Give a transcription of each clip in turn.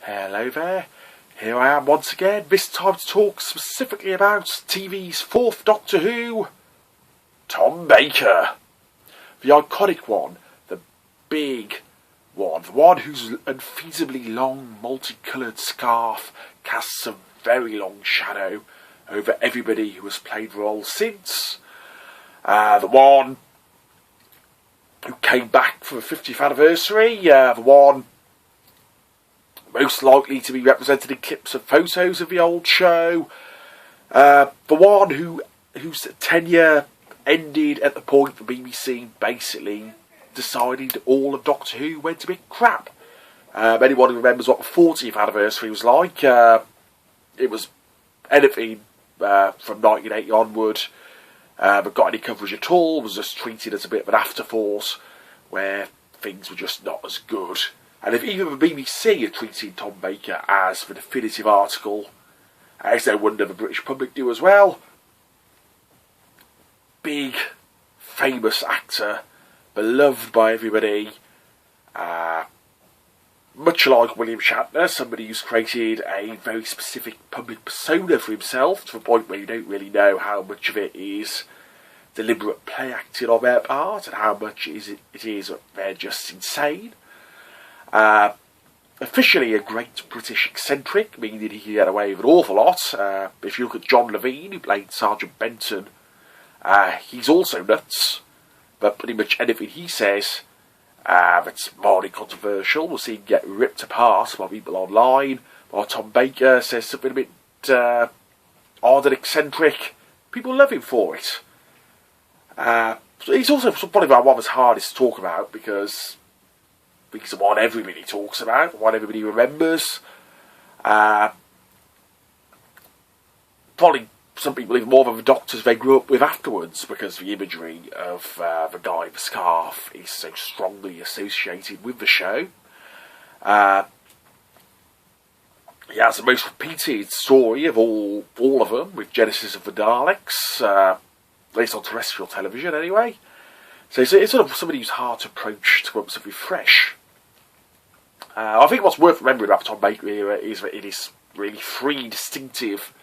Hello there, here I am once again, this time to talk specifically about TV's fourth Doctor Who, Tom Baker. The iconic one, the big one, the one whose unfeasibly long multicoloured scarf casts a very long shadow over everybody who has played the role since. The one who came back for the 50th anniversary, the one most likely to be represented in clips of photos of the old show, the one whose tenure ended at the point the BBC basically decided all of Doctor Who went a bit crap. Anyone who remembers what the 40th anniversary was like, it was anything from 1980 onward, but got any coverage at all, was just treated as a bit of an afterthought, where things were just not as good. And if even the BBC are treating Tom Baker as the definitive article, it's no wonder the British public do as well. Big, famous actor, beloved by everybody, much like William Shatner, somebody who's created a very specific public persona for himself, to the point where you don't really know how much of it is deliberate play acting on their part, and how much it is they're just insane. Officially a great British eccentric, meaning he can get away with an awful lot. If you look at John Levine, who played Sergeant Benton, he's also nuts, but pretty much anything he says that's morally controversial will see him get ripped apart by people online. While Tom Baker says something a bit odd and eccentric, people love him for it. He's also probably one of the hardest to talk about, because he's the one everybody talks about, the one everybody remembers. Probably some people even more than the Doctors they grew up with afterwards, because the imagery of the guy with the scarf is so strongly associated with the show. He has the most repeated story of all of them, with Genesis of the Daleks, at least on terrestrial television anyway. So it's sort of somebody who's hard to approach to want something fresh. I think what's worth remembering about the Tom Baker era is that it is really three distinctive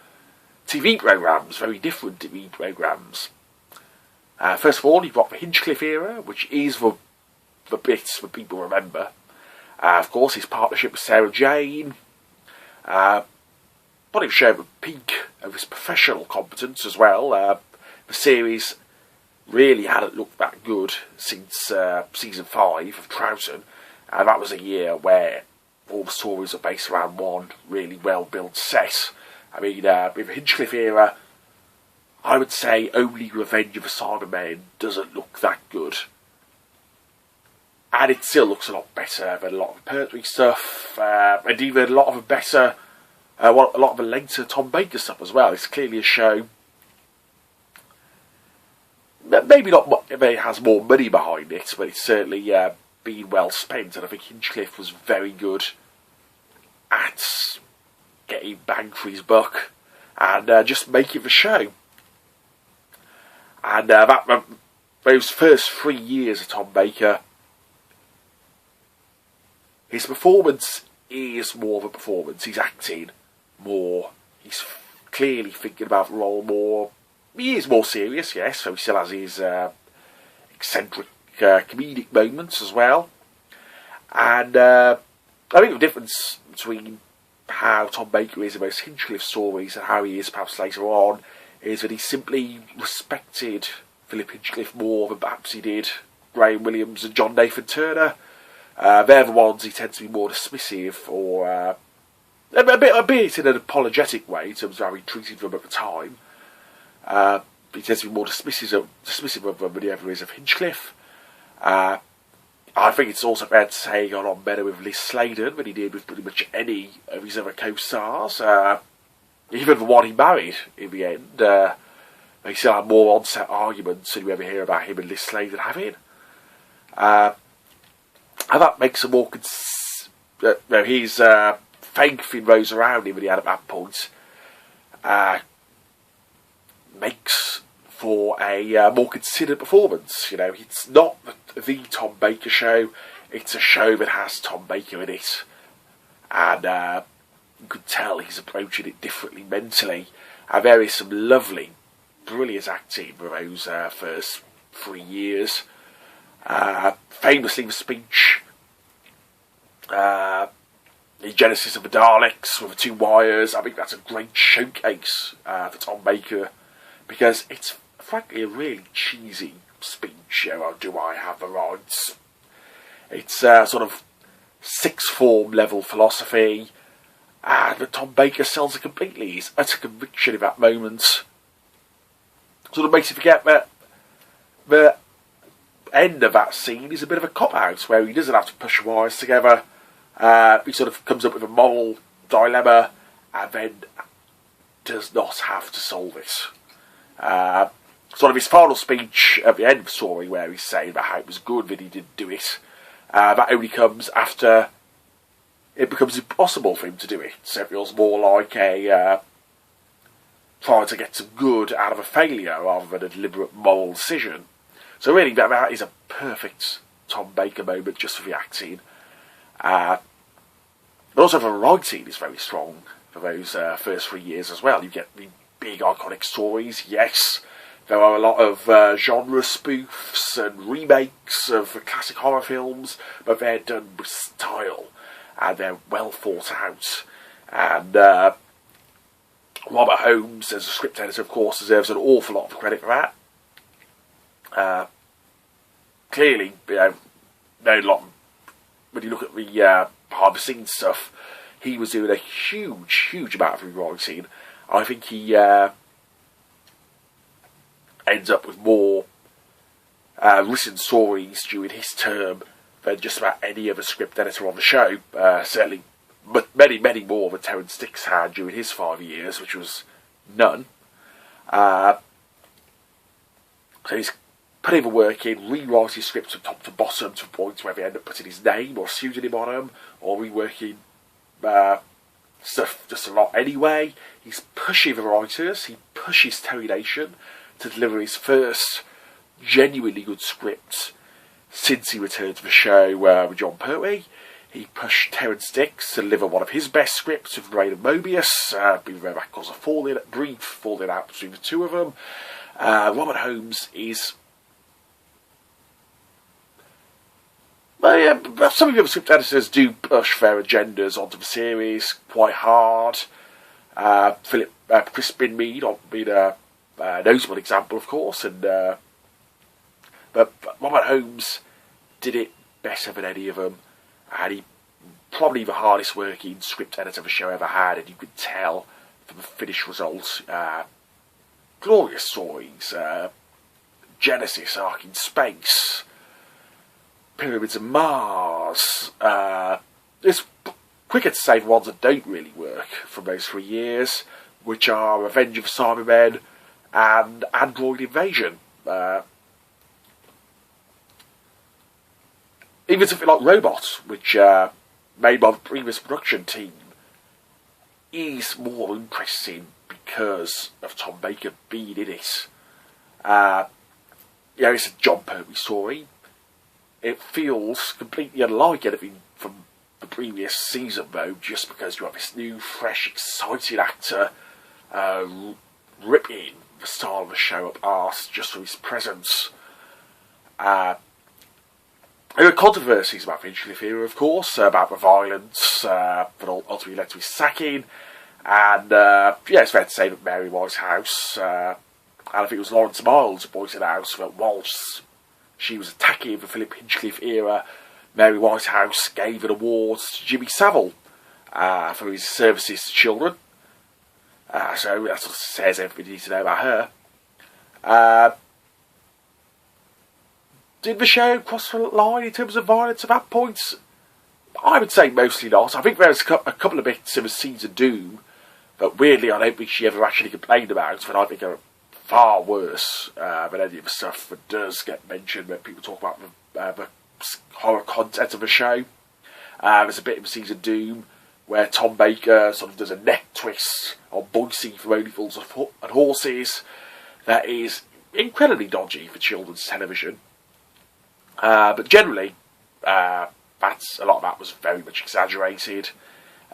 TV programmes, very different TV programmes. First of all, you've got the Hinchcliffe era, which is the bits that people remember. Of course, his partnership with Sarah Jane. Probably showed the peak of his professional competence as well. The series really hadn't looked that good since season 5 of Troughton, and that was a year where all the stories are based around one really well-built set. I mean, with the Hinchcliffe era, I would say only Revenge of the Cybermen doesn't look that good. And it still looks a lot better than a lot of the Pertwee stuff, and even a lot of the better, a lot of the later Tom Baker stuff as well. It's clearly a show maybe not, it has more money behind it, but it's certainly been well spent, and I think Hinchcliffe was very good at getting bang for his buck and just making the show. And those first 3 years of Tom Baker, his performance is more of a performance. He's acting more. He's clearly thinking about the role more. He is more serious, yes, so he still has his eccentric comedic moments as well. And I think the difference between how Tom Baker is in most Hinchcliffe stories and how he is perhaps later on is that he simply respected Philip Hinchcliffe more than perhaps he did Graham Williams and John Nathan Turner. They're the ones he tends to be more dismissive, or a bit in an apologetic way in terms of how he treated them at the time. He tends to be more dismissive of them than he ever is of Hinchcliffe. I think it's also fair to say he got on better with Liz Sladen than he did with pretty much any of his other co-stars. Even the one he married in the end. They still had more on-set arguments than you ever hear about him and Liz Sladen having. And that makes him more... his faith in Rose around him that he had at that point makes for a more considered performance. You know, it's not the Tom Baker show, it's a show that has Tom Baker in it. and you could tell he's approaching it differently mentally. And there is some lovely, brilliant acting for those first 3 years. Famously, the speech, the genesis of the Daleks with the 2 wires. I think that's a great showcase for Tom Baker, because it's frankly a really cheesy speech. Do I have the rights? It's sort of sixth form level philosophy, and Tom Baker sells it completely. He's utter conviction in that moment. Sort of makes you forget that the end of that scene is a bit of a cop-out, where he doesn't have to push wires together. He sort of comes up with a moral dilemma and then does not have to solve it. Sort of his final speech at the end of the story, where he's saying about how it was good that he didn't do it, that only comes after it becomes impossible for him to do it. So it feels more like a trying to get some good out of a failure rather than a deliberate moral decision. So really, that is a perfect Tom Baker moment just for the acting. But also the writing is very strong for those first 3 years as well. You get the big iconic stories, yes. There are a lot of genre spoofs and remakes of the classic horror films, but they're done with style, and they're well thought out. And Robert Holmes, as a script editor, of course, deserves an awful lot of credit for that. Clearly, no lot. When you look at the behind-the-scenes stuff, he was doing a huge amount of rewriting. I think he ends up with more written stories during his term than just about any other script editor on the show. Certainly, but many more than Terrance Dicks had during his 5 years, which was none. So he's putting the work in, rewriting scripts from top to bottom to a point where they end up putting his name or pseudonym on them, or reworking stuff just a lot anyway. He's pushing the writers, he pushes Terry Nation to deliver his first genuinely good script since he returned to the show with John Pertwee. He pushed Terrance Dicks to deliver one of his best scripts with the Reign of Mobius, being there that caused a brief falling out between the two of them. Robert Holmes is... Well, yeah, some of the other script editors do push their agendas onto the series quite hard. Chris Binmead being a notable example, of course, and but Robert Holmes did it better than any of them, and he probably the hardest working script editor the show ever had, and you could tell from the finished results. Glorious stories, Genesis, Ark in Space, Pyramids of Mars. It's quicker to say the ones that don't really work from those 3 years, which are Revenge of the Cybermen and Android Invasion. Even something like Robots, which made by the previous production team, is more interesting because of Tom Baker being in it. It's a John Pertwee story. It feels completely unlike anything from the previous season, though, just because you have this new, fresh, exciting actor ripping the style of the show up arse just for his presence. There were controversies about the Hinchcliffe era, of course, about the violence that ultimately led to his sacking. And, it's fair to say that Mary Whitehouse, and I think it was Lawrence Miles who pointed out that whilst she was attacking the Philip Hinchcliffe era, Mary Whitehouse gave an award to Jimmy Savile for his services to children. So that sort of says everything you need to know about her. Did the show cross the line in terms of violence at that point? I would say mostly not. I think there's a couple of bits in the Seeds of Doom that weirdly I don't think she ever actually complained about, but I think are far worse than any of the stuff that does get mentioned when people talk about the horror content of the show. There's a bit in the Seeds of Doom where Tom Baker sort of does a neck twist on Boise from Only Fools and Horses that is incredibly dodgy for children's television. But generally, a lot of that was very much exaggerated.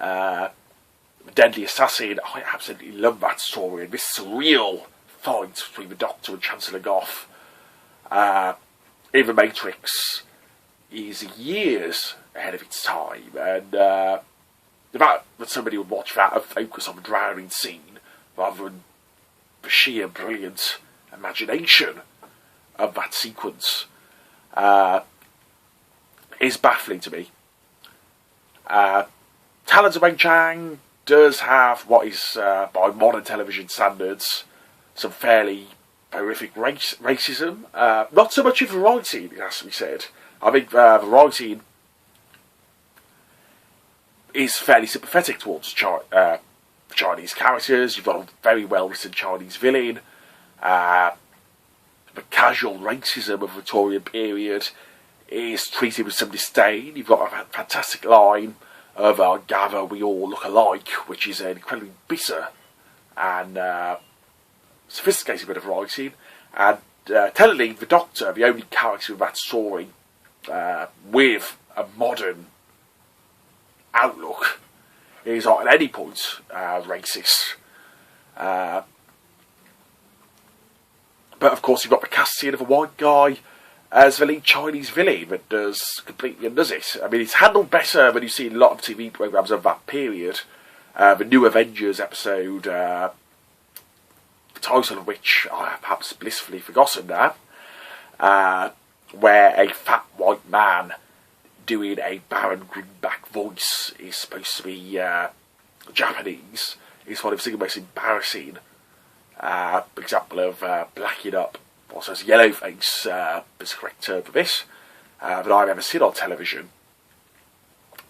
Deadly Assassin. I absolutely love that story, and this surreal fight between the Doctor and Chancellor Goff in The Matrix is years ahead of its time, and the fact that somebody would watch that and focus on the drowning scene rather than the sheer brilliant imagination of that sequence is baffling to me. Talons of Weng Chang does have what is, by modern television standards, some fairly horrific racism. Not so much in the writing, it has to be said. I think the writing is fairly sympathetic towards Chinese characters. You've got a very well written Chinese villain. The casual racism of the Victorian period is treated with some disdain. You've got a fantastic line of "I gather we all look alike," which is an incredibly bitter and sophisticated bit of writing. And tellingly, the Doctor, the only character in that story with a modern outlook, is not at any point racist. But of course, you've got the casting of a white guy as the lead Chinese villain that completely undoes it. I mean, it's handled better when you see a lot of TV programmes of that period. The New Avengers episode, the title of which I have perhaps blissfully forgotten now, where a fat white man doing a Baron Grimback voice is supposed to be Japanese, is one of the single most embarrassing example of blacking up, also as yellowface, is the correct term for this, that I've ever seen on television.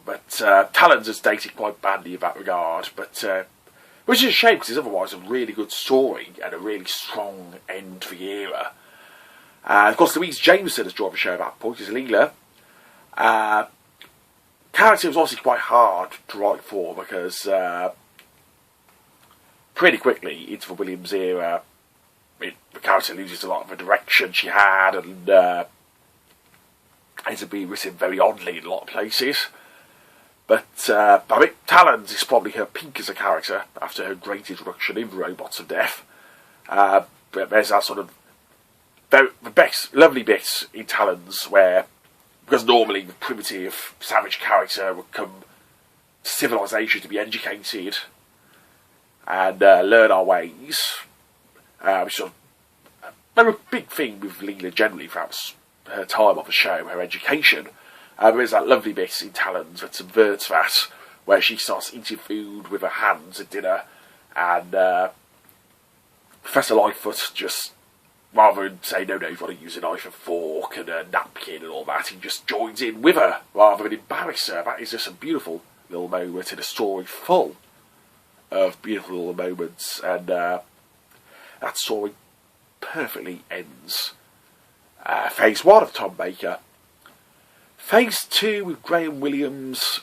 But Talons has dated quite badly in that regard, but which is a shame, because it's otherwise a really good story and a really strong end to the era. Of course, Louise Jameson has drawn the show at that point as Leela. Character was obviously quite hard to write for, because pretty quickly into the Williams era, the character loses a lot of the direction she had, and ends up being written very oddly in a lot of places. But I think Talons is probably her peak as a character after her great introduction in The Robots of Death. But there's that sort of the best, lovely bits in Talons where, because normally the primitive, savage character would come to civilization to be educated and learn our ways, which is a big thing with Leela generally throughout her time on the show, her education. There's that lovely bit in Talons that subverts that, where she starts eating food with her hands at dinner, and Professor Lightfoot just, rather than say, no, you've got to use a knife and fork and a napkin and all that, he just joins in with her, rather than embarrass her. That is just a beautiful little moment in a story full of beautiful little moments, and that story perfectly ends. Phase 1 of Tom Baker. Phase 2 with Graham Williams.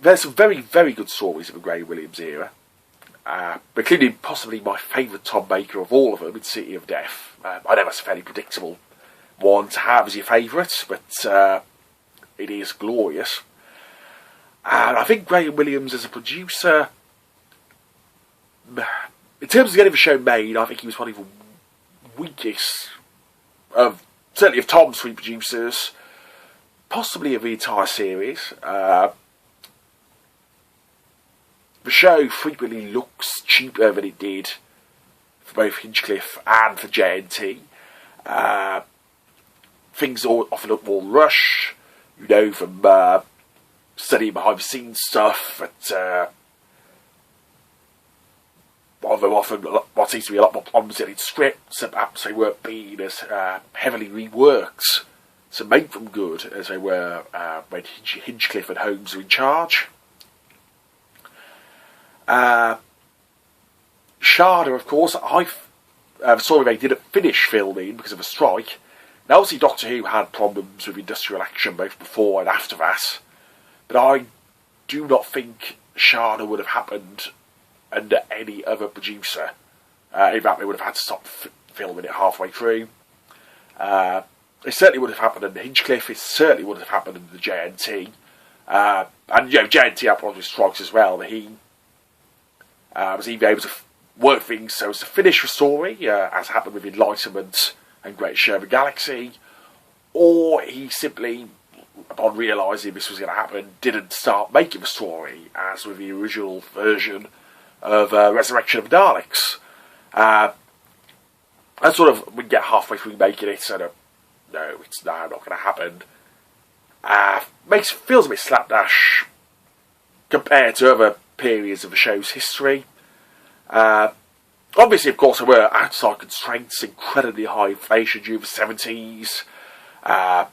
There's some very, very good stories of the Graham Williams era, including possibly my favourite Tom Baker of all of them in City of Death. I know that's a fairly predictable one to have as your favourite, but it is glorious. And I think Graham Williams as a producer, in terms of getting the show made, I think he was one of the weakest of, certainly of Tom's three producers, possibly of the entire series. The show frequently looks cheaper than it did for both Hinchcliffe and for JNT. Things often look more rushed, you know, from studying behind the scenes stuff, but although often what seems to be a lot more problems in scripts, perhaps they weren't being as heavily reworked to make them good as they were when Hinchcliffe and Holmes were in charge. Sharda, of course, the story they didn't finish filming because of a strike. Now, obviously, Doctor Who had problems with industrial action both before and after that, but I do not think Sharda would have happened under any other producer. In fact, they would have had to stop filming it halfway through. It certainly would have happened in Hinchcliffe. It certainly would have happened in the JNT. And JNT probably strikes as well that he was either able to work things so as to finish the story, as happened with Enlightenment and Great Sherman Galaxy, or he simply, upon realising this was going to happen, didn't start making the story, as with the original version of Resurrection of the Daleks. And sort of, we get halfway through making it, so no, it's now not going to happen. Feels a bit slapdash compared to other periods of the show's history. Obviously, of course, there were outside constraints, incredibly high inflation during the 70s.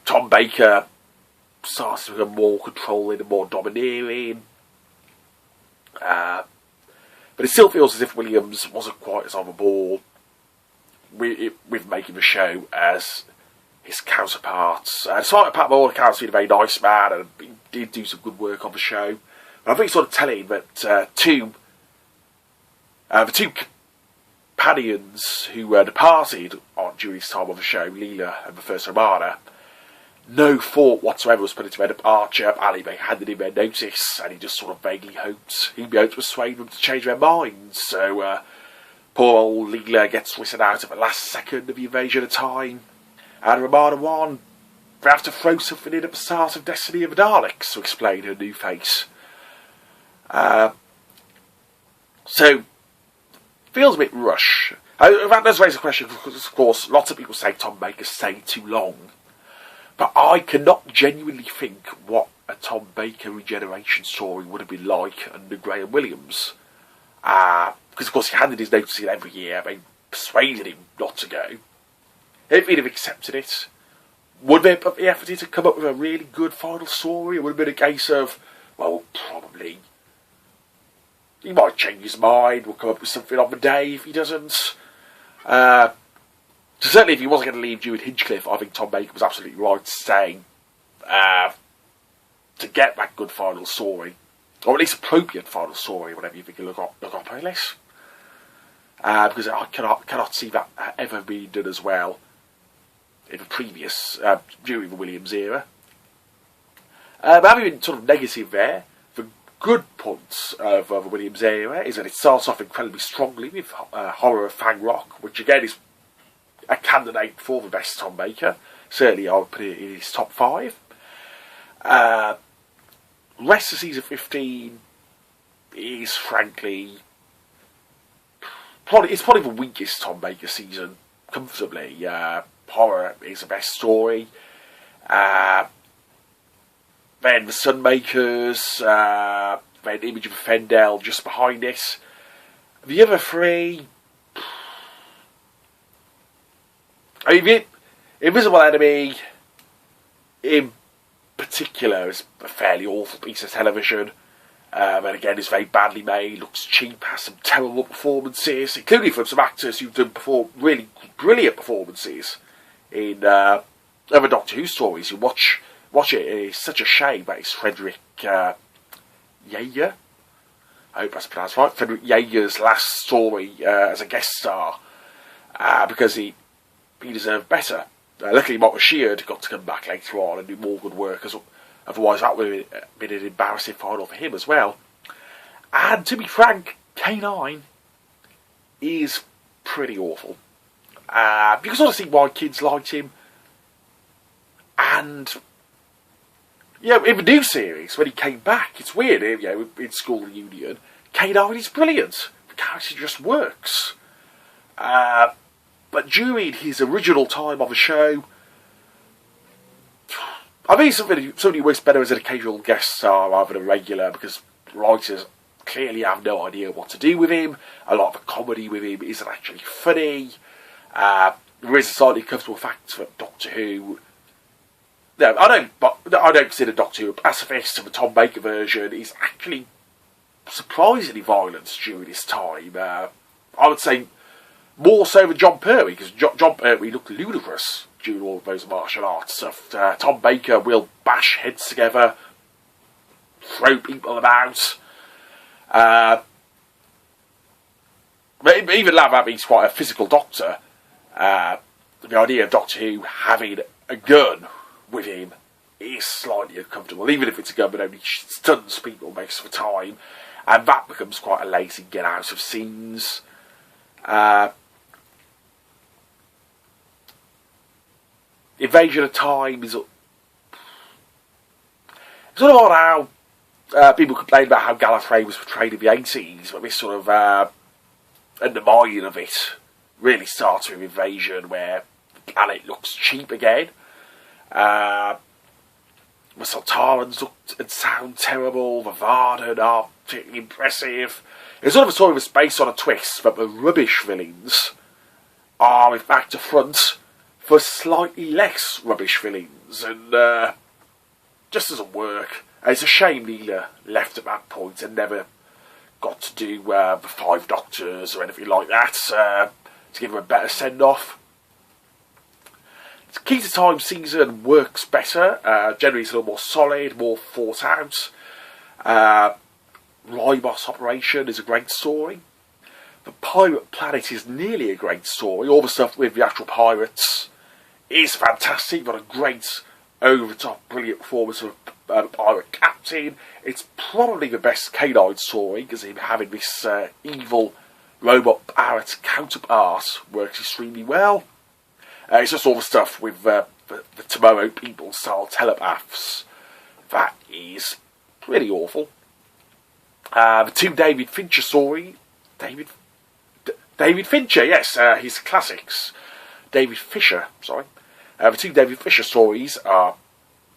Tom Baker starts to become more controlling and more domineering. But it still feels as if Williams wasn't quite as on the ball with making the show as his counterparts. Despite the fact that all accounts being a very nice man and he did do some good work on the show, but I think it's sort of telling that the two companions who departed during his time on the show, Leela and the First Romana, no thought whatsoever was put into their departure. Ali Bay handed him their notice, and he just sort of vaguely hoped he'd be able to persuade them to change their minds. So poor old Leela gets whistled out at the last second of the invasion of time, and Romana 1, they have to throw something in at the start of Destiny of the Daleks to explain her new face. So, feels a bit rush. That does raise a question, because of course lots of people say Tom Baker's staying too long. But I cannot genuinely think what a Tom Baker regeneration story would have been like under Graham Williams. Because of course he handed his notice in every year, they persuaded him not to go. If he'd have accepted it, would they have put the effort in to come up with a really good final story? It would have been a case of, well, probably he might change his mind, we'll come up with something on the day if he doesn't. So certainly if he wasn't going to leave during Hinchcliffe, I think Tom Baker was absolutely right staying to get that good final story, or at least appropriate final story, whatever you think you look up on this. Because I cannot see that ever being done as well in the previous, during the Williams era. Having been sort of negative there, the good points of the Williams era is that it starts off incredibly strongly with Horror of Fang Rock, which again is a candidate for the best Tom Baker. Certainly I would put it in his top 5. Rest of season 15 is frankly it's probably the weakest Tom Baker season, comfortably. Horror is the best story. Then the Sunmakers, then Image of Fendel just behind it. The other 3, I mean, Invisible Enemy in particular is a fairly awful piece of television. And again, it's very badly made, looks cheap, has some terrible performances, including from some actors who've done really brilliant performances in other Doctor Who stories. You watch it, it's such a shame that it's Frederick Jaeger. I hope that's pronounced right. Frederick Jaeger's last story as a guest star, because he deserved better. Luckily, Mark Sheard got to come back later on and do more good work, otherwise that would have been an embarrassing final for him as well. And to be frank, K9 is pretty awful. You can sort of see why kids liked him. And in the new series, when he came back, it's weird, in School Reunion, K9 is brilliant. The character just works. But during his original time on the show, I think somebody works better as an occasional guest star rather than regular, because writers clearly have no idea what to do with him. A lot of the comedy with him isn't actually funny. There is a slightly comfortable fact that Doctor Who... No, I don't consider Doctor Who a pacifist, and the Tom Baker version is actually surprisingly violent during this time. I would say more so than John Pertwee, because John Pertwee looked ludicrous during all of those martial arts stuff. Tom Baker will bash heads together, throw people about. But even that he's quite a physical doctor. The idea of Doctor Who having a gun with him is slightly uncomfortable, even if it's a gun that only stuns people most of the time, and that becomes quite a lazy get out of scenes. Invasion of Time is it's all about how people complain about how Gallifrey was portrayed in the 80s, but this sort of undermining of it really starts with Invasion, where the planet looks cheap again. The Sultarans look and sound terrible. The Varden are particularly impressive. It's sort of a story that's based on a twist that the rubbish villains are in fact a front for slightly less rubbish villains, and just doesn't work. And it's a shame Neela left at that point and never got to do the Five Doctors or anything like that to give her a better send-off. The Key to Time season works better. Generally it's a little more solid, more thought out. Rybos Operation is a great story. The Pirate Planet is nearly a great story. All the stuff with the actual pirates is fantastic. Got a great, over-the-top, brilliant performance of pirate captain. It's probably the best K9 story, because him having this evil robot pirate counterpart works extremely well. It's just all the stuff with the Tomorrow People style telepaths that is pretty awful. The two David Fincher story, David Fincher, yes, his classics. David Fisher, sorry. The two David Fisher stories are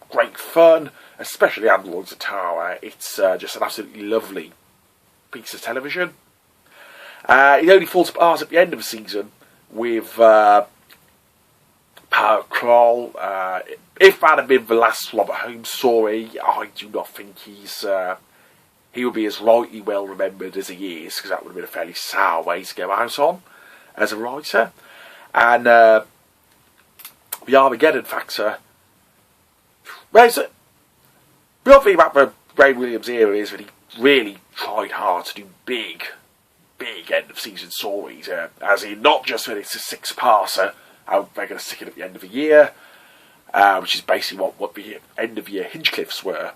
great fun, especially Androids of Tower. It's just an absolutely lovely piece of television. It only falls apart at the end of the season with Power Kroll. If that had been the last Robert Holmes story, I do not think he would be as rightly well remembered as he is, because that would have been a fairly sour way to go out on as a writer. And the Armageddon Factor. Well, the other thing about the Ray Williams era is that he really tried hard to do big end of season stories, as in not just when it's a six-parter, how they're going to stick it at the end of the year, which is basically what the end of year Hinchcliffes were.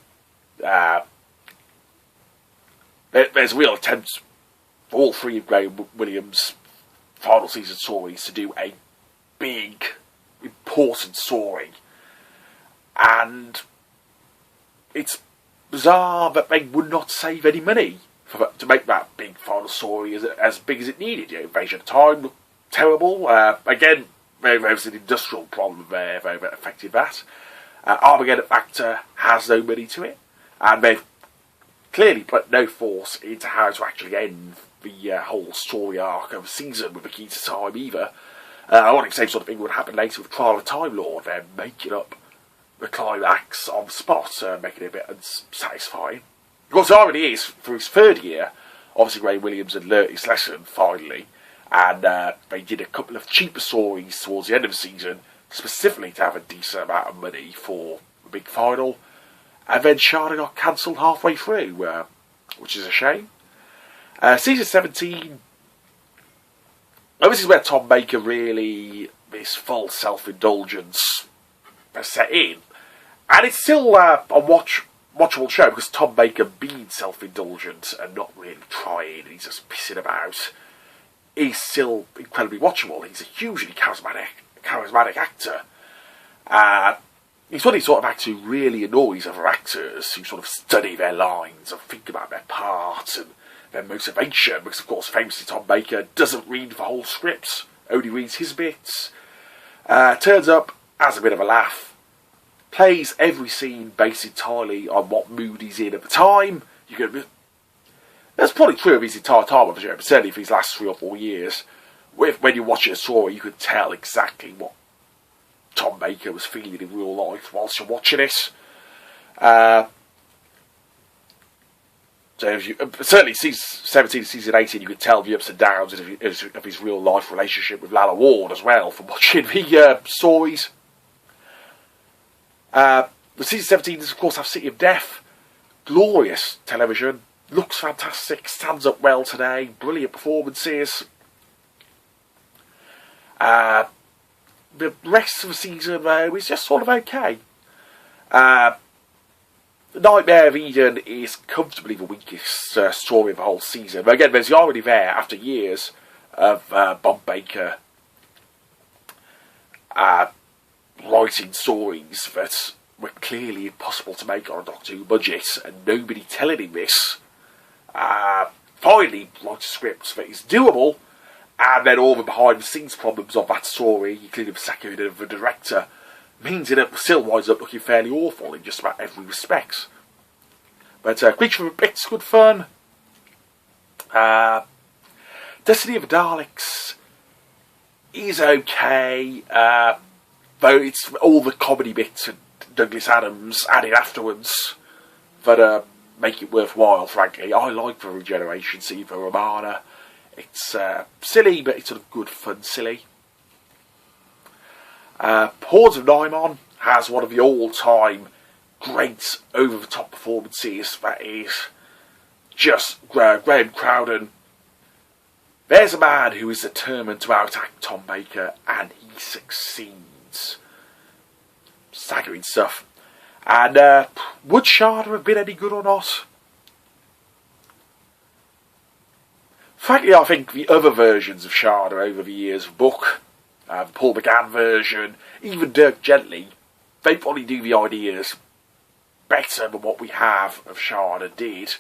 There's a real attempt for all three of Ray Williams' final season stories to do a big, important story. And it's bizarre that they would not save any money to make that big final story as big as it needed. Invasion of Time looked terrible. Again, there was an industrial problem there that affected that. Armageddon Factor has no money to it, and they've clearly put no force into how to actually end the whole story arc of the season with the Key to Time either. I want the same sort of thing would happen later with Trial of Time Lord. They're making up the climax on the spot, making it a bit unsatisfying. Of course, the irony is, for his third year, obviously Ray Williams had learnt his lesson finally, and they did a couple of cheaper stories towards the end of the season, specifically to have a decent amount of money for the big final, and then Charlie got cancelled halfway through, which is a shame. Season 17, this is where Tom Baker really, this full self-indulgence has set in, and it's still a watchable show, because Tom Baker being self-indulgent and not really trying, and he's just pissing about, he's still incredibly watchable. He's a hugely charismatic actor. He's one of the sort of actors who really annoys other actors who sort of study their lines and think about their parts and their motivation, because of course famously Tom Baker doesn't read the whole scripts, only reads his bits. Turns up, has a bit of a laugh, plays every scene based entirely on what mood he's in at the time. That's probably true of his entire time of the show, but certainly for his last 3 or 4 years. When you're watching a story, you could tell exactly what Tom Baker was feeling in real life whilst you're watching it. So certainly season 17 and season 18, you could tell the ups and downs of his real life relationship with Lalla Ward as well from watching the stories. The season 17 does of course have City of Death. Glorious television. Looks fantastic. Stands up well today. Brilliant performances. the rest of the season, though, is just sort of okay. Nightmare of Eden is comfortably the weakest story of the whole season. But again, there's the irony there, after years of Bob Baker writing stories that were clearly impossible to make on a Doctor Who budget, and nobody telling him this. Finally writes a script that is doable, and then all the behind-the-scenes problems of that story, including the sacking of the director, means that it still winds up looking fairly awful in just about every respect. But Creature of a Bit's good fun. Destiny of the Daleks is okay, though it's all the comedy bits and Douglas Adams added afterwards that make it worthwhile, frankly. I like the regeneration scene for Romana. It's silly, but it's sort of good fun silly. Hordes of Nymon has one of the all-time great over-the-top performances. That is just Graham Crowden. There's a man who is determined to outact Tom Baker, and he succeeds. Staggering stuff. And would Sharda have been any good or not? Frankly, I think the other versions of Sharda over the years, book, the Paul McGann version, even Dirk Gently, they probably do the ideas better than what we have of Sharda did.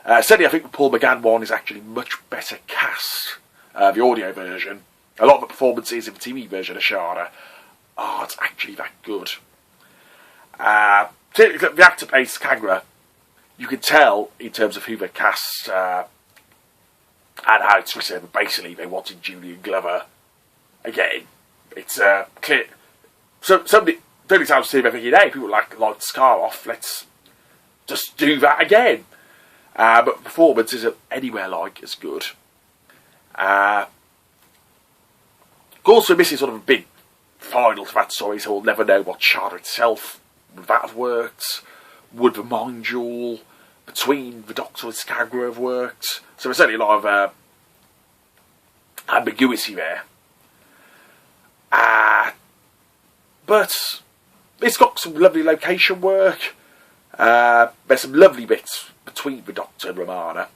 Certainly I think the Paul McGann one is actually much better cast, the audio version. A lot of the performances in the TV version of Sharda aren't actually that good. The actor plays Kangra. You can tell in terms of who they cast and how it's written. Basically, they wanted Julian Glover again. It's clear. So somebody really sounds to me thinking, hey, people like the scar off. Let's just do that again. But the performance isn't anywhere like as good. Also missing sort of a big final to that story, so we'll never know what Sharda itself would that have worked. Would the mind duel between the Doctor and Skagra have worked? So there's certainly a lot of ambiguity there. But it's got some lovely location work. There's some lovely bits between the Doctor and Romana.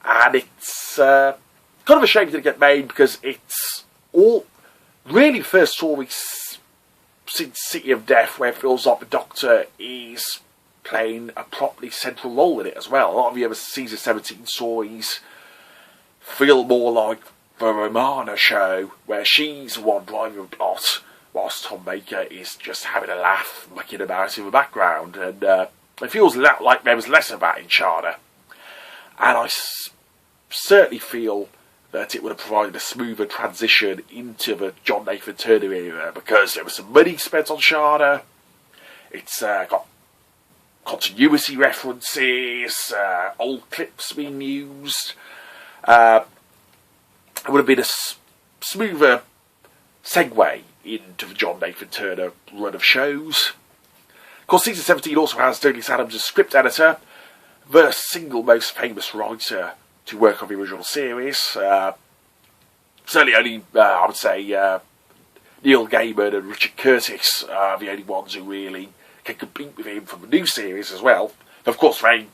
And it's kind of a shame it didn't get made, because it's all really the first story since City of Death where it feels like the Doctor is playing a properly central role in it as well. A lot of the other season 17 stories feel more like the Romana show, where she's the one driving the plot, whilst Tom Baker is just having a laugh, mucking about in the background. And it feels like there was less of that in Sharda. And I certainly feel that it would have provided a smoother transition into the John Nathan Turner era, because there was some money spent on Sharda. It's got continuity references, old clips being used. It would have been a smoother segue into the John Nathan Turner run of shows. Of course, season 17 also has Douglas Adams as script editor, the single most famous writer to work on the original series. Certainly only, I would say, Neil Gaiman and Richard Curtis are the only ones who really can compete with him from the new series as well. Of course, they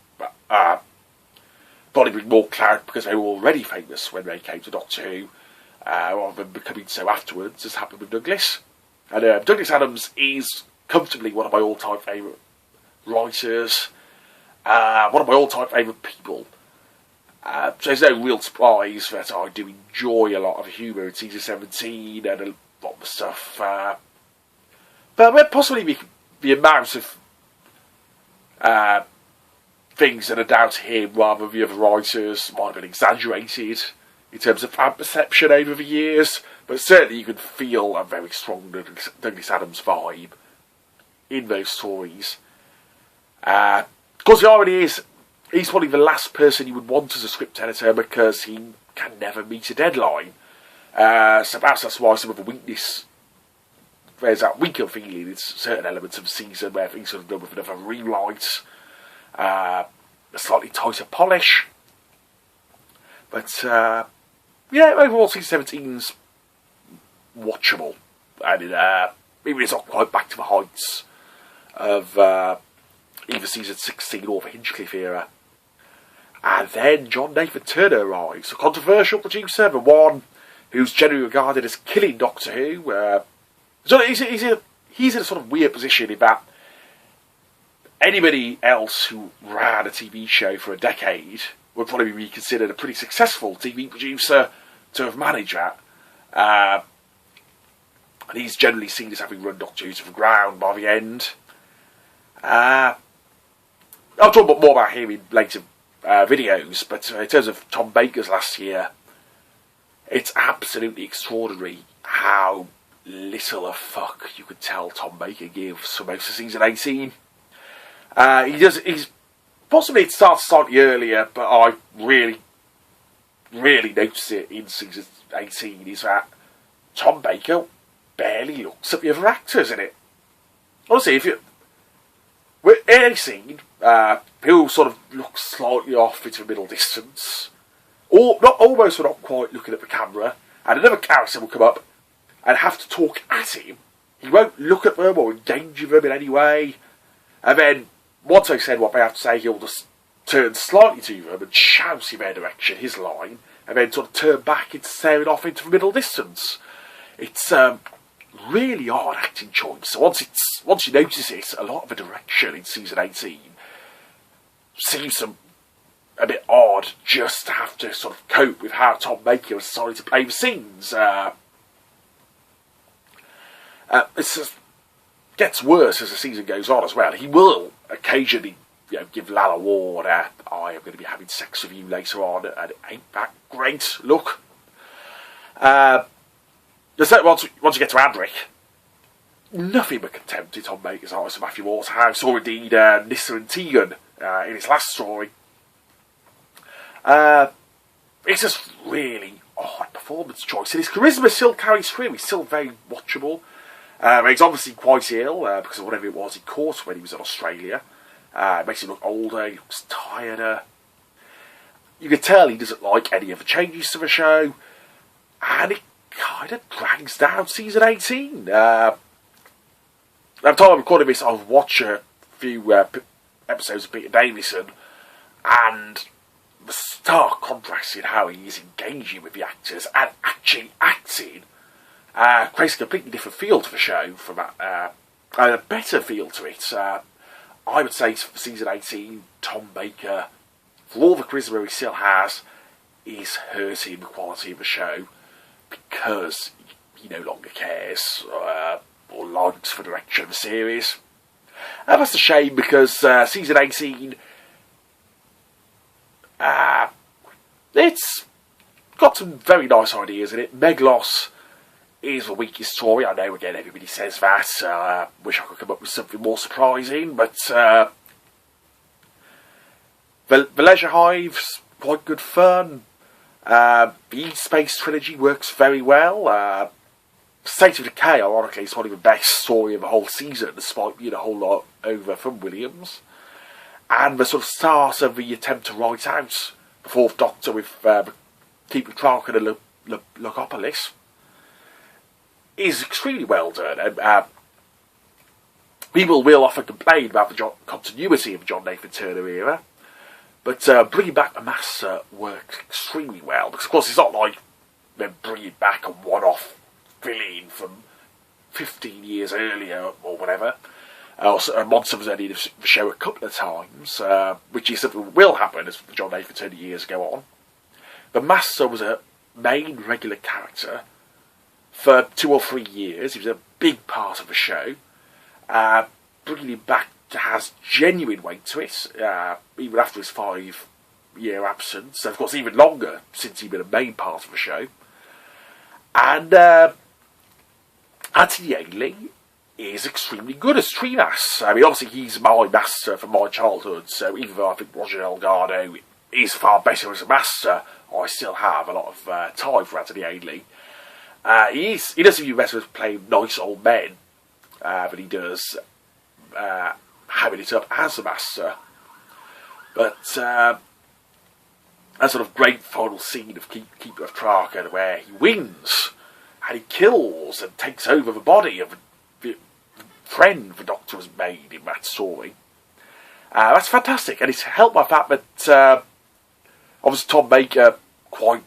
probably bring more clout because they were already famous when they came to Doctor Who, rather than becoming so afterwards, as happened with Douglas. And Douglas Adams is comfortably one of my all-time favourite writers, one of my all-time favourite people. So there's no real surprise that I do enjoy a lot of humour in season 17 and a lot of the stuff. But possibly the amount of things that are down to him rather than the other writers might have been exaggerated in terms of fan perception over the years. But certainly you can feel a very strong Douglas Adams vibe in those stories. Of course, the irony is, he's probably the last person you would want as a script editor, because he can never meet a deadline. So perhaps that's why some of the weakness, there's that weaker feeling in certain elements of the season where things are done with a bit of a rewrite, a slightly tighter polish. But, yeah, overall season 17's watchable. and even it's not quite back to the heights of either season 16 or the Hinchcliffe era. And then John Nathan Turner arrives, a controversial producer, the one who's generally regarded as killing Doctor Who. So he's in a sort of weird position in that anybody else who ran a TV show for a decade would probably be considered a pretty successful TV producer to have managed that. And he's generally seen as having run Doctor Who to the ground by the end. I'll talk more about him in later videos, but in terms of Tom Baker's last year, it's absolutely extraordinary how little a fuck you could tell Tom Baker gives for most of season 18. He's possibly it starts slightly earlier, but I really noticed it in season 18 is that Tom Baker barely looks at the other actors in it. Honestly, if you with any scene, he'll sort of look slightly off into the middle distance, or not almost, but not quite looking at the camera, and another character will come up and have to talk at him. He won't look at them or engage with them in any way, and then once I've said what they have to say, he'll just turn slightly to them and shout in their direction his line, and then sort of turn back and staring off into the middle distance. It's really odd acting choice. So once you notice it, a lot of the direction in season 18 seems a bit odd, just to have to sort of cope with how Tom Baker has decided to play the scenes. It gets worse as the season goes on as well. He will occasionally, give Lalla Ward I am going to be having sex with you later on, and ain't that great? Look. Once you get to Adric, nothing but contempt in Tom Baker's eyes for Matthew Waterhouse, or indeed Nyssa and Tegan in his last story. It's just really odd performance choice, and his charisma still carries through. He's still very watchable. He's obviously quite ill because of whatever it was he caught when he was in Australia. It makes him look older, he looks tireder. You can tell he doesn't like any of the changes to the show, and it kind of drags down season 18. At the time I'm recording this, I've watched a few episodes of Peter Davison, and the stark contrast in how he's engaging with the actors and actually acting creates a completely different feel to the show, from that, a better feel to it. I would say for season 18, Tom Baker, for all the charisma he still has, is hurting the quality of the show because he no longer cares or likes the direction of the series. And that's a shame, because season 18, it's got some very nice ideas in it. Meglos is the weakest story. I know, again, everybody says that. Wish I could come up with something more surprising, but the Leisure Hive's quite good fun. The E-Space trilogy works very well. State of Decay, ironically, is probably the best story of the whole season, despite being a whole lot over from Williams. And the sort of start of the attempt to write out the Fourth Doctor with Keeper Clark and Logopolis is extremely well done. And people will often complain about the continuity of the John Nathan Turner era, but bringing back the Master works extremely well, because of course it's not like they're bringing back a one-off villain from 15 years earlier or whatever. Monster was only in the show a couple of times, which is something that will happen as the John Nathan Turner years go on. The Master was a main regular character for 2 or 3 years. He was a big part of the show. Bringing him back has genuine weight to it, even after his 5-year absence, and of course even longer since he'd been a main part of the show. And Anthony Ainley is extremely good as Trinas. I mean, obviously he's my Master from my childhood, so even though I think Roger Delgado is far better as a Master, I still have a lot of time for Anthony Ainley. He doesn't do better at playing nice old men, but he does having it up as a Master. But a sort of great final scene of Keeper of Traken where he wins and he kills and takes over the body of the friend the Doctor has made in that story. That's fantastic, and it's helped by the fact that obviously Tom Baker quite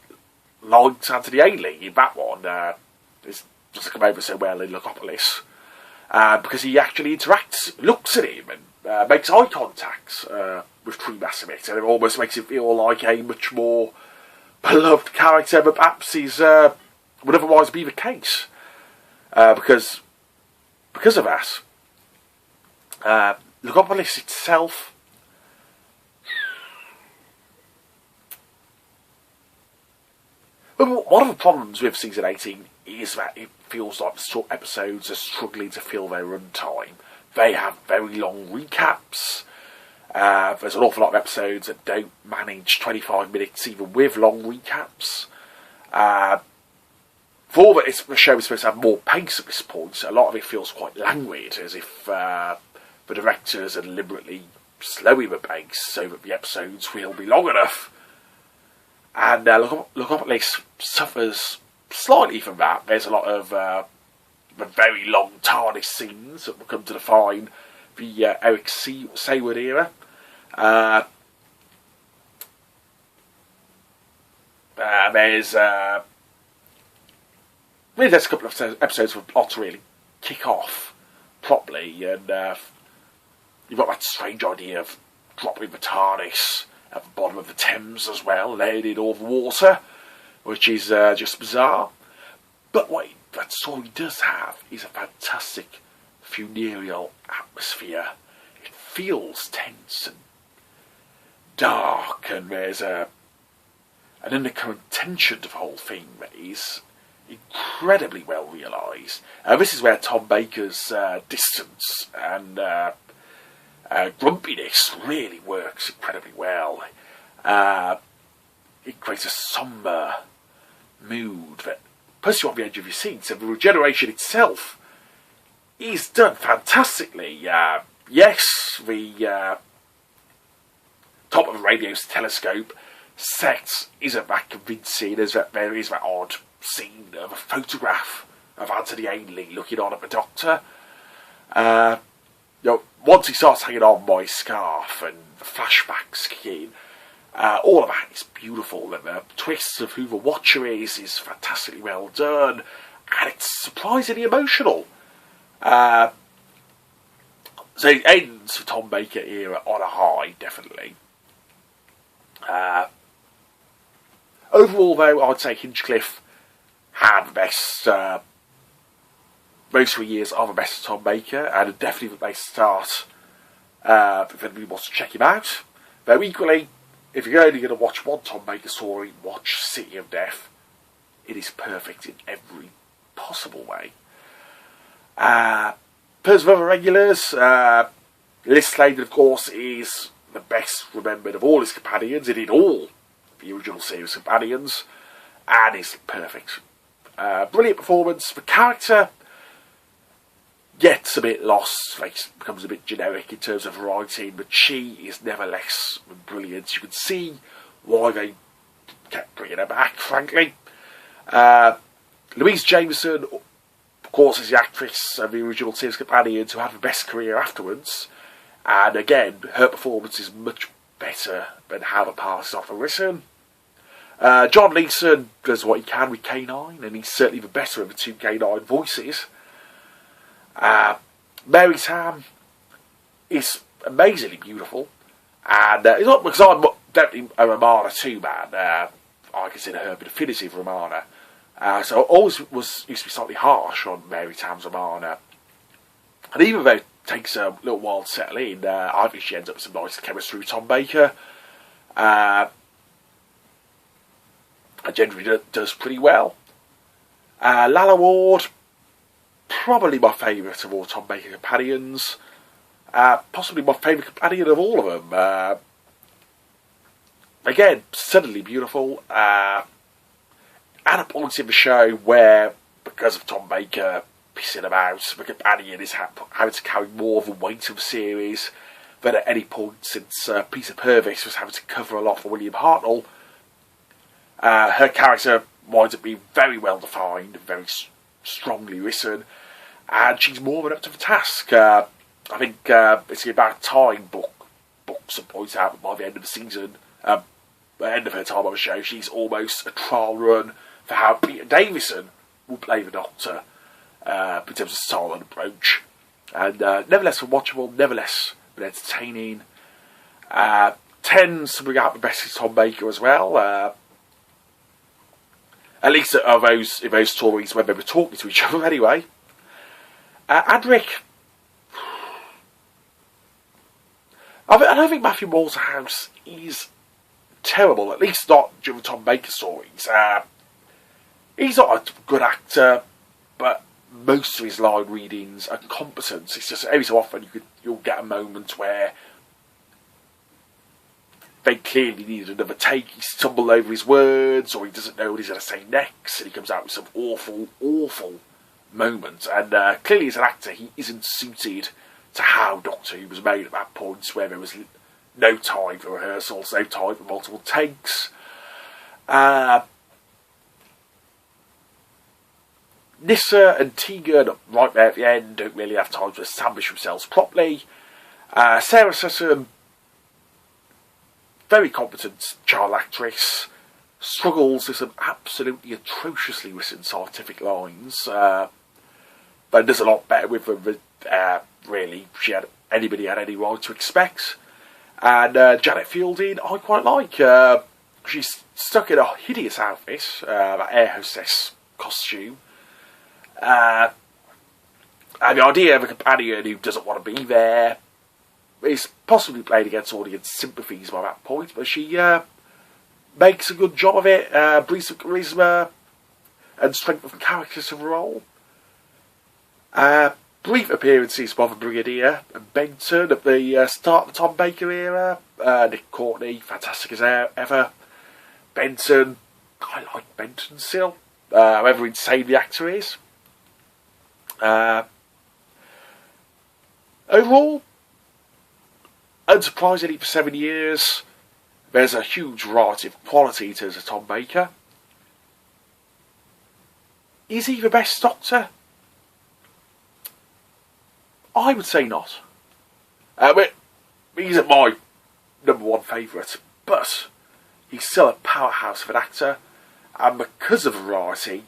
likes Anthony Ainley in that one. It doesn't come over so well in Logopolis, because he actually interacts, looks at him, and makes eye contact with Tree Massamit, and it almost makes him feel like a much more beloved character, but perhaps he's would otherwise be the case, because of that. Logopolis itself, one of the problems with season 18 is that it feels like the episodes are struggling to fill their runtime. They have very long recaps. There's an awful lot of episodes that don't manage 25 minutes even with long recaps. For that the show is supposed to have more pace at this point, a lot of it feels quite languid, as if the directors are deliberately slowing the pace so that the episodes will be long enough. And Logopolis suffers slightly from that. There's a lot of the very long TARDIS scenes that will come to define the Eric Saward era. There's a couple of episodes for plot to really kick off properly, and you've got that strange idea of dropping the TARDIS at the bottom of the Thames as well, laying in all the water, which is just bizarre. But what that story does have is a fantastic funereal atmosphere. It feels tense and dark, and there's an undercurrent tension to the whole thing that is incredibly well realised. This is where Tom Baker's distance and grumpiness really works incredibly well. It creates a sombre mood that puts you on the edge of your seat. So the regeneration itself is done fantastically. Yes, the top of the radio's telescope set isn't that convincing, as that there is that odd scene of a photograph of Anthony Ainley looking on at the Doctor. Once he starts hanging on by his scarf and the flashbacks kick in, all of that is beautiful, and the twist of who the Watcher is fantastically well done, and it's surprisingly emotional. So it ends the Tom Baker era on a high, definitely. Overall, though, I'd say Hinchcliffe had the best. Most 3 years are the best of Tom Baker, and definitely the place to start if anybody wants to check him out. Though equally, if you're only going to watch one Tom Baker story, watch City of Death. It is perfect in every possible way. Terms of other regulars, Liz Sladen, of course, is the best remembered of all his companions. He did all the original series companions, and is perfect. Brilliant performance. The character gets a bit lost, becomes a bit generic in terms of writing, but she is never less than brilliant. You can see why they kept bringing her back, frankly. Louise Jameson, of course, is the actress of the original series companions who had the best career afterwards, and again, her performance is much better than how the past is often written. John Leeson does what he can with K9, and he's certainly the better of the two K9 voices. Mary Tam is amazingly beautiful, and it's not because I'm definitely a Romana 2 man. I consider her a bit definitive Romana, so I always used to be slightly harsh on Mary Tam's Romana, and even though it takes a little while to settle in, I think she ends up with some nice chemistry with Tom Baker. Generally does pretty well. Lalla Ward, probably my favourite of all Tom Baker companions. Possibly my favourite companion of all of them. Again, suddenly beautiful. At a point in the show where, because of Tom Baker pissing about, the companion is having to carry more of the weight of the series than at any point since Peter Purvis was having to cover a lot for William Hartnell. Her character winds up being very well defined, very strongly written, and she's more than up to the task. I think it's about time books and points out that by the end of the season, the end of her time on the show, she's almost a trial run for how Peter Davison will play the Doctor in terms of style and approach. And nevertheless watchable, nevertheless but entertaining. Tends to bring out the best of Tom Baker as well. At least of those stories when they were talking to each other anyway. And Rick, I don't think Matthew Waterhouse is terrible, at least not during the Tom Baker stories. He's not a good actor, but most of his line readings are competent. It's just every so often you'll get a moment where they clearly need another take. He stumbled over his words, or he doesn't know what he's going to say next, and he comes out with some awful, awful moment. And clearly as an actor, he isn't suited to how Doctor Who was made at that point, where there was no time for rehearsals, no time for multiple takes. Nyssa and Tegan, right there at the end, don't really have time to establish themselves properly. Sarah Sutton, very competent child actress, struggles with some absolutely atrociously written scientific lines, but does a lot better with them than really anybody had any right to expect. And Janet Fielding, I quite like. She's stuck in a hideous outfit, that air hostess costume. And the idea of a companion who doesn't want to be there is possibly played against audience sympathies by that point, but she makes a good job of it, brings some charisma and strength of character to the role. Brief appearances by the Brigadier and Benton at the start of the Tom Baker era. Nick Courtney, fantastic as ever. Benton, I like Benton still, however insane the actor is. Overall, unsurprisingly for 7 years, there's a huge variety of quality to Tom Baker. Is he the best Doctor? I would say not. But he isn't my number one favourite, but he's still a powerhouse of an actor, and because of variety,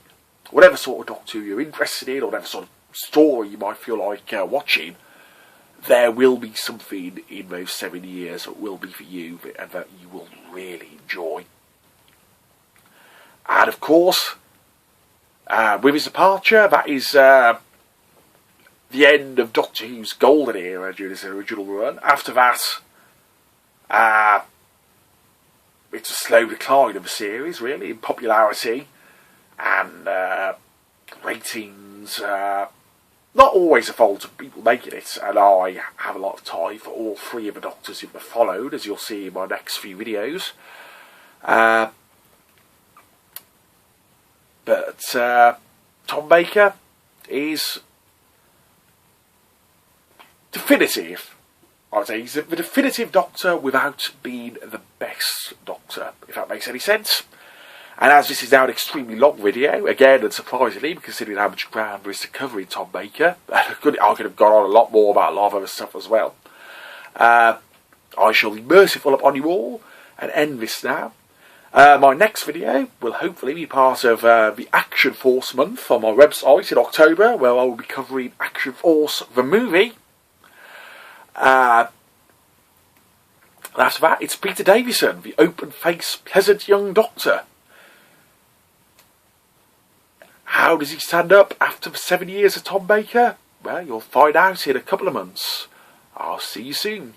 whatever sort of Doctor you're interested in, or whatever sort of story you might feel like watching, there will be something in those 7 years that will be for you and that you will really enjoy. And of course, with his departure, that is the end of Doctor Who's golden era during his original run. After that, it's a slow decline of the series, really, in popularity and ratings. Not always a fault of people making it, and I have a lot of time for all three of the Doctors who have followed, as you'll see in my next few videos. But Tom Baker is definitive. I would say he's the definitive Doctor without being the best Doctor, if that makes any sense. And as this is now an extremely long video, again, unsurprisingly, considering how much ground there is to cover in Tom Baker, I could have gone on a lot more about a lot of other stuff as well. I shall be merciful upon you all and end this now. My next video will hopefully be part of the Action Force month on my website in October, where I will be covering Action Force, the movie. After that, it's Peter Davison, the open-faced, pleasant young Doctor. How does he stand up after the 7 years of Tom Baker? Well, you'll find out in a couple of months. I'll see you soon.